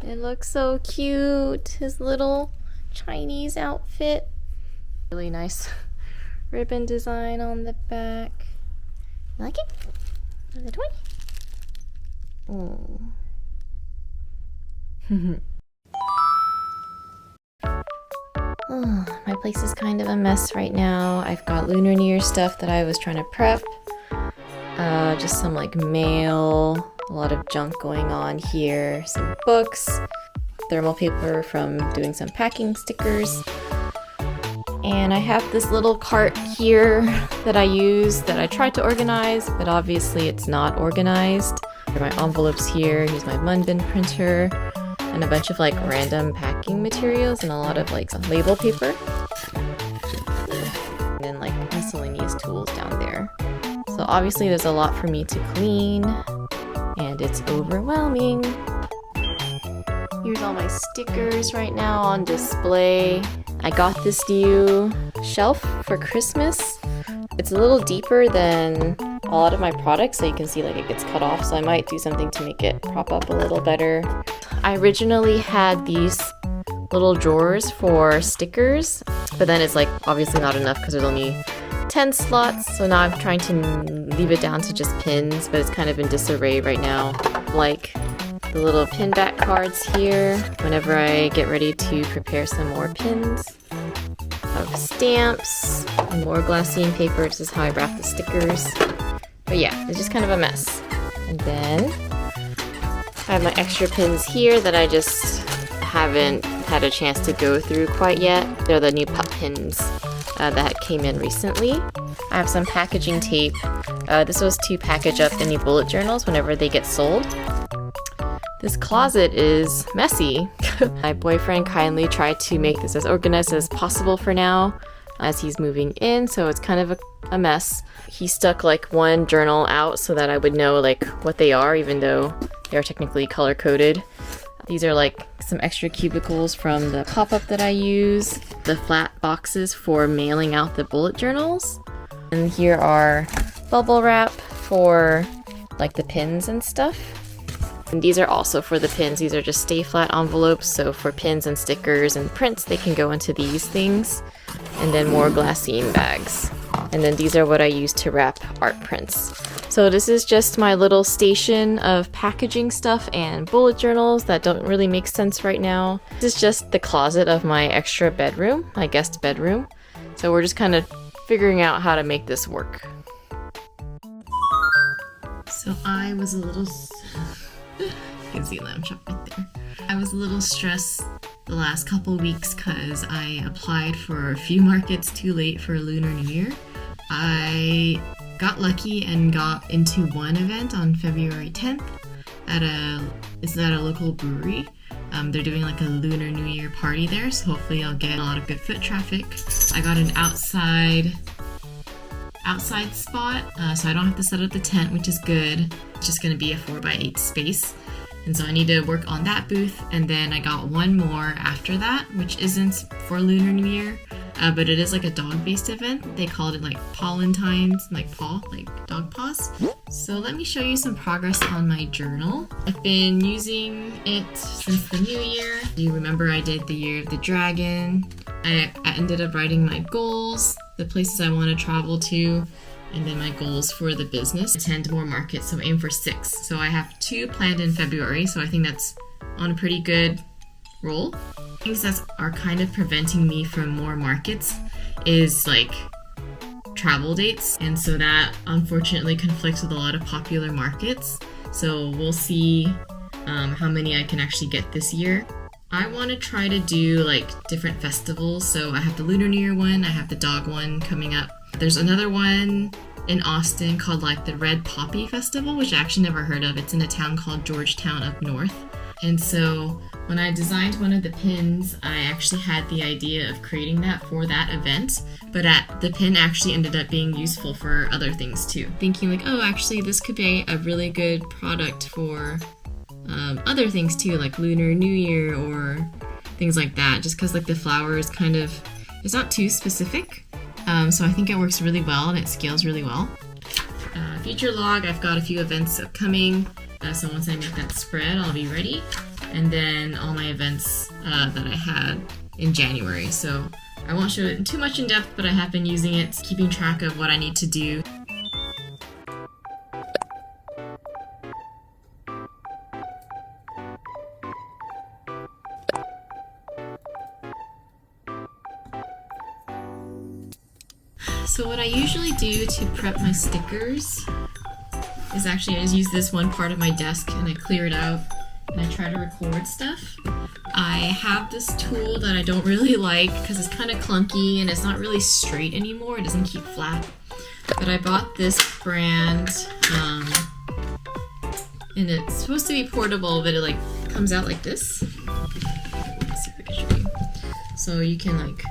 It looks so cute. His little Chinese outfit. Really nice ribbon design on the back. You like it? The toy? Oh. Oh, my place is kind of a mess right now. I've got Lunar New Year stuff that I was trying to prep. Just some like mail, a lot of junk going on here, some books, thermal paper from doing some packing stickers. And I have this little cart here that I use that I tried to organize, but obviously it's not organized. There are my envelopes here, here's my Munbin printer, and a bunch of like random packing materials and a lot of like label paper. And then like miscellaneous tools down there. So obviously there's a lot for me to clean, and it's overwhelming. Here's all my stickers right now on display. I got this new shelf for Christmas. It's a little deeper than a lot of my products, so you can see like it gets cut off, so I might do something to make it prop up a little better. I originally had these little drawers for stickers, but then it's like obviously not enough because there's only 10 slots, so now I'm trying to leave it down to just pins, but it's kind of in disarray right now. Like the little pin back cards here whenever I get ready to prepare some more pins. I have stamps and more glassine paper. This is how I wrap the stickers. But yeah, it's just kind of a mess. And then I have my extra pins here that I just haven't had a chance to go through quite yet. They're the new pup pins that came in recently. I have some packaging tape. This was to package up any bullet journals whenever they get sold. This closet is messy. My boyfriend kindly tried to make this as organized as possible for now as he's moving in, so it's kind of a mess. He stuck like one journal out so that I would know like what they are, even though they are technically color coded. These are like some extra cubicles from the pop-up that I use, the flat boxes for mailing out the bullet journals. And here are bubble wrap for like the pins and stuff. And these are also for the pins. These are just stay flat envelopes, so for pins and stickers and prints they can go into these things. And then more glassine bags. And then these are what I use to wrap art prints. So this is just my little station of packaging stuff and bullet journals that don't really make sense right now. This is just the closet of my extra bedroom, my guest bedroom. So we're just kind of figuring out how to make this work. So I was a little... You can see lamb chop right there. I was a little stressed the last couple weeks because I applied for a few markets too late for Lunar New Year. I got lucky and got into one event on February 10th at a local brewery. They're doing like a Lunar New Year party there, so hopefully I'll get a lot of good foot traffic. I got an outside spot, so I don't have to set up the tent, which is good. It's just going to be a 4x8 space. And so I need to work on that booth, and then I got one more after that, which isn't for Lunar New Year, but it is like a dog-based event. They called it like Pawlentines, like dog paws. So let me show you some progress on my journal. I've been using it since the new year. You remember I did the Year of the Dragon. I ended up writing my goals, the places I want to travel to, and then my goals for the business. Attend more markets, so aim for 6. So I have 2 planned in February, so I think that's on a pretty good roll. Things that are kind of preventing me from more markets is like travel dates, and so that unfortunately conflicts with a lot of popular markets. So we'll see how many I can actually get this year. I want to try to do like different festivals. So I have the Lunar New Year one, I have the dog one coming up. There's another one in Austin called like the Red Poppy Festival, which I actually never heard of. It's in a town called Georgetown up north. And so when I designed one of the pins, I actually had the idea of creating that for that event, but the pin actually ended up being useful for other things too. Thinking like, oh, actually this could be a really good product for other things too, like Lunar New Year or things like that, just because like the flower is kind of, it's not too specific. So I think it works really well and it scales really well. Future log, I've got a few events upcoming, so once I make that spread, I'll be ready. and then all my events that I had in January. So I won't show it too much in depth, but I have been using it, keeping track of what I need to do. So what I usually do to prep my stickers is actually I just use this one part of my desk and I clear it out and I try to record stuff. I have this tool that I don't really like because it's kind of clunky and it's not really straight anymore. It doesn't keep flat. But I bought this brand and it's supposed to be portable, but it like comes out like this. Let's see if I can show you. So you can like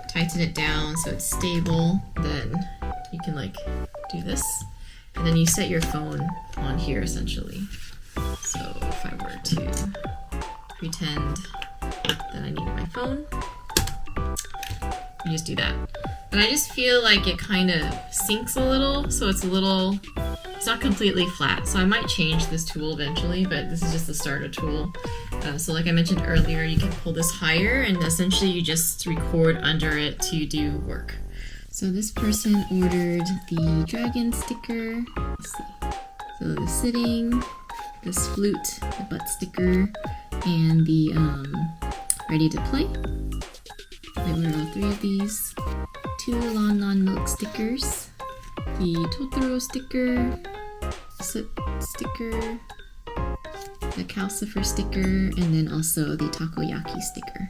tighten it down so it's stable, then you can like do this, and then you set your phone on here essentially. So if I were to pretend that I needed my phone, you just do that. But I just feel like it kind of sinks a little, so it's not completely flat. So I might change this tool eventually, but this is just the starter tool. So like I mentioned earlier, you can pull this higher and essentially you just record under it to do work. So this person ordered the dragon sticker. Let's see. So the sitting, this flute, the butt sticker, and the ready to play. I ordered all 3 of these. 2 Lon Milk stickers, the Totoro sticker, Slip sticker, the Calcifer sticker, and then also the Takoyaki sticker.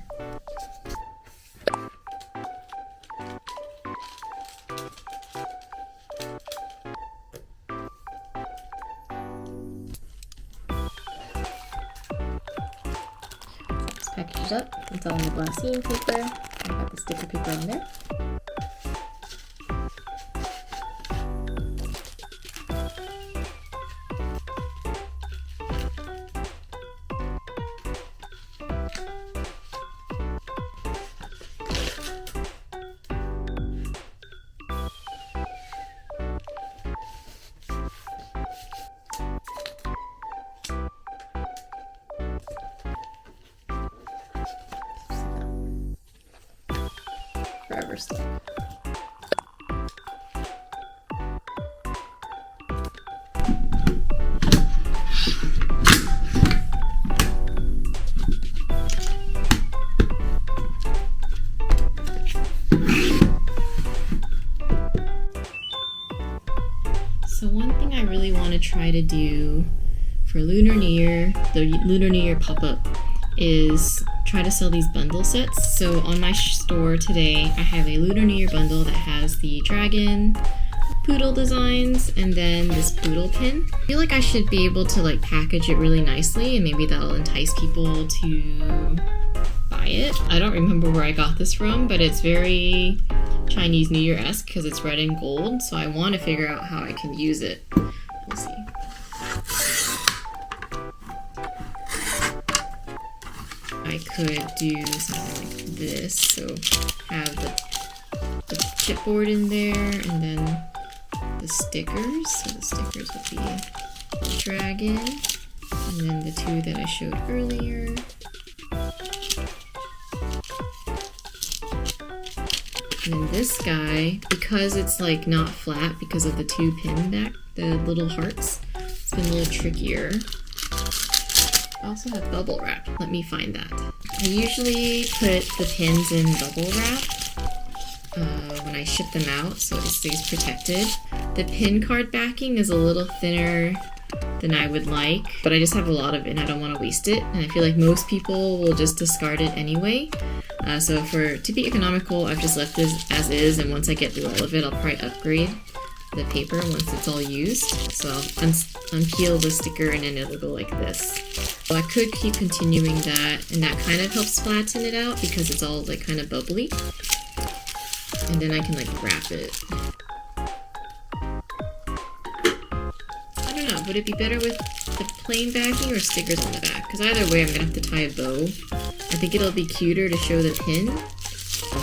It's packaged up. It's all in the glassine paper. I've got the sticker paper on there. Forever stuck. So one thing I really want to try to do for Lunar New Year, the Lunar New Year pop-up, is try to sell these bundle sets. So on my store today, I have a Lunar New Year bundle that has the dragon, poodle designs, and then this poodle pin. I feel like I should be able to like package it really nicely and maybe that'll entice people to buy it. I don't remember where I got this from, but it's very Chinese New Year-esque because it's red and gold, so I want to figure out how I can use it. We'll see. I could do something like this, so have the chipboard in there and then the stickers. So the stickers would be the dragon and then the 2 that I showed earlier. And then this guy, because it's like not flat because of the 2 pin back, the little hearts, it's been a little trickier. I also have bubble wrap. Let me find that. I usually put the pins in bubble wrap when I ship them out so it stays protected. The pin card backing is a little thinner than I would like, but I just have a lot of it and I don't want to waste it. And I feel like most people will just discard it anyway. So to be economical, I've just left this as is, and once I get through all of it, I'll probably upgrade the paper once it's all used. So I'll unpeel the sticker and then it'll go like this. So I could keep continuing that, and that kind of helps flatten it out because it's all like kind of bubbly. And then I can like wrap it. I don't know, would it be better with the plain backing or stickers on the back? Because either way I'm gonna have to tie a bow. I think it'll be cuter to show the pin.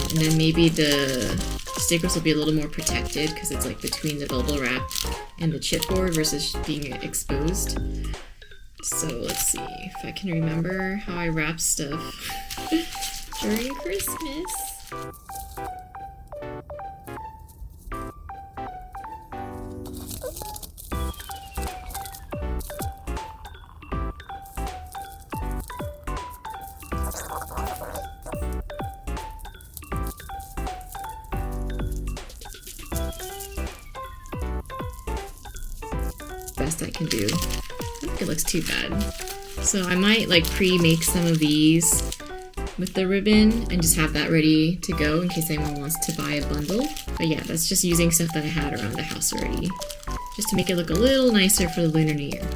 And then maybe the stickers will be a little more protected because it's like between the bubble wrap and the chipboard versus being exposed. So let's see if I can remember how I wrap stuff during Christmas. Best I can do. I don't think it looks too bad. So I might like pre-make some of these with the ribbon and just have that ready to go in case anyone wants to buy a bundle. But yeah, that's just using stuff that I had around the house already, just to make it look a little nicer for the Lunar New Year.